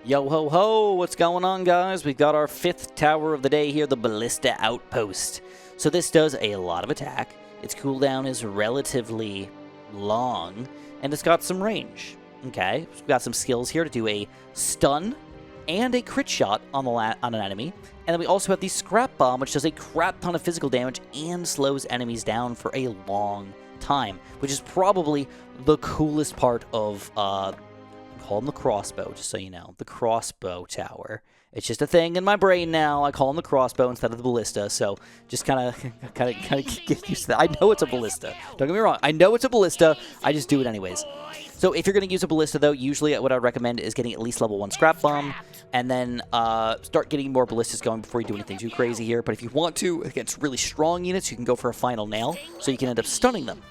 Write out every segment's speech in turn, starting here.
Yo ho ho, what's going on, guys? We've got our 5th tower of the day here, the Ballista Outpost. So this does a lot of attack, its cooldown is relatively long, and it's got some range. Okay, we've got some skills here to do a stun and a crit shot on an enemy, and then we also have the scrap bomb, which does a crap ton of physical damage and slows enemies down for a long time, which is probably the coolest part of call him the crossbow, just so you know. The crossbow tower. It's just a thing in my brain now. I call him the crossbow instead of the ballista, so just kind of get used to that. I know it's a ballista. Don't get me wrong. I know it's a ballista. I just do it anyways. So if you're going to use a ballista, though, usually what I recommend is getting at least level 1 scrap bomb, and then start getting more ballistas going before you do anything too crazy here. But if you want to, against really strong units, you can go for a final nail, so you can end up stunning them.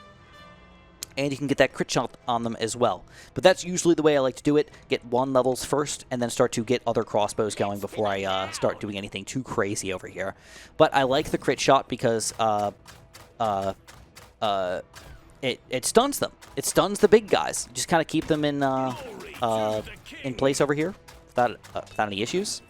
And you can get that crit shot on them as well. But that's usually the way I like to do it. Get 1 levels first, and then start to get other crossbows going before I start doing anything too crazy over here. But I like the crit shot because it stuns them. It stuns the big guys. Just kind of keep them in place over here without any issues.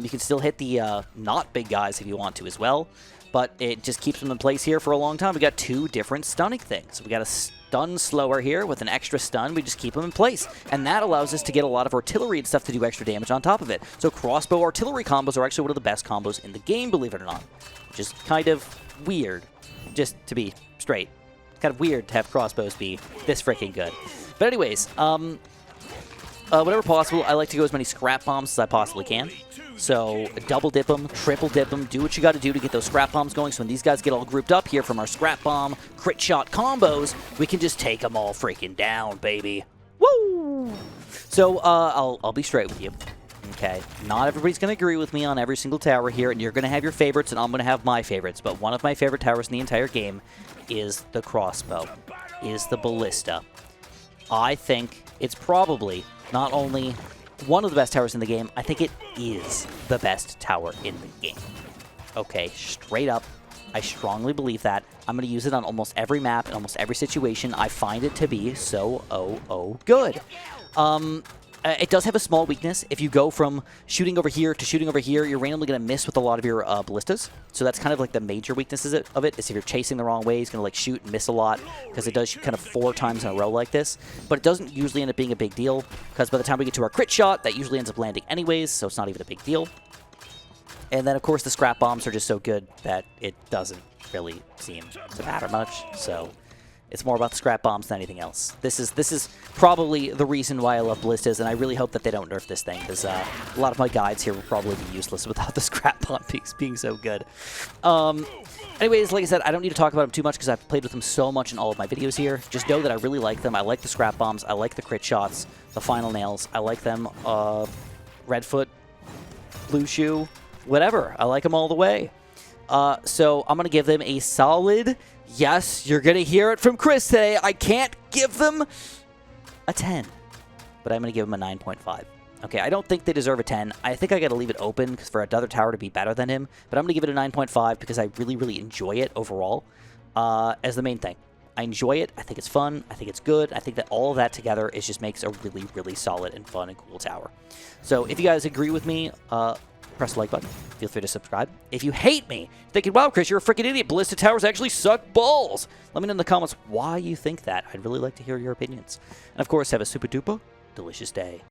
You can still hit the not big guys if you want to as well. But it just keeps them in place here for a long time. We got 2 different stunning things. We got a stun slower here with an extra stun. We just keep them in place. And that allows us to get a lot of artillery and stuff to do extra damage on top of it. So crossbow artillery combos are actually one of the best combos in the game, believe it or not. Which is kind of weird, just to be straight. It's kind of weird to have crossbows be this freaking good. But anyways, whenever possible, I like to go as many scrap bombs as I possibly can. So double dip them, triple dip them, do what you got to do to get those scrap bombs going. So when these guys get all grouped up here from our scrap bomb, crit shot combos, we can just take them all freaking down, baby. Woo! So I'll be straight with you. Okay, not everybody's going to agree with me on every single tower here, and you're going to have your favorites, and I'm going to have my favorites. But one of my favorite towers in the entire game is the crossbow, is the ballista. I think it's probably not only one of the best towers in the game, I think it is the best tower in the game. Okay, straight up, I strongly believe that. I'm going to use it on almost every map, in almost every situation. I find it to be so good. It does have a small weakness. If you go from shooting over here to shooting over here, you're randomly going to miss with a lot of your ballistas. So that's kind of like the major weaknesses of it, is if you're chasing the wrong way, it's going to like shoot and miss a lot, because it does shoot kind of 4 times in a row like this. But it doesn't usually end up being a big deal, because by the time we get to our crit shot, that usually ends up landing anyways, so it's not even a big deal. And then, of course, the scrap bombs are just so good that it doesn't really seem to matter much, so it's more about the scrap bombs than anything else. This is probably the reason why I love ballistas, and I really hope that they don't nerf this thing, because a lot of my guides here will probably be useless without the scrap bomb being so good. Anyways, like I said, I don't need to talk about them too much because I've played with them so much in all of my videos here. Just know that I really like them. I like the scrap bombs. I like the crit shots, the final nails. I like them. Redfoot, Blue Shoe, whatever. I like them all the way. So I'm going to give them a solid, yes, you're going to hear it from Chris today, I can't give them a 10, but I'm going to give them a 9.5. Okay, I don't think they deserve a 10. I think I got to leave it open for another tower to be better than him, but I'm going to give it a 9.5 because I really enjoy it overall as the main thing. I enjoy it. I think it's fun. I think it's good. I think that all of that together just makes a really solid and fun and cool tower. So if you guys agree with me, press the like button. Feel free to subscribe. If you hate me, thinking, wow, Chris, you're a freaking idiot. Ballista towers actually suck balls. Let me know in the comments why you think that. I'd really like to hear your opinions. And of course, have a super duper delicious day.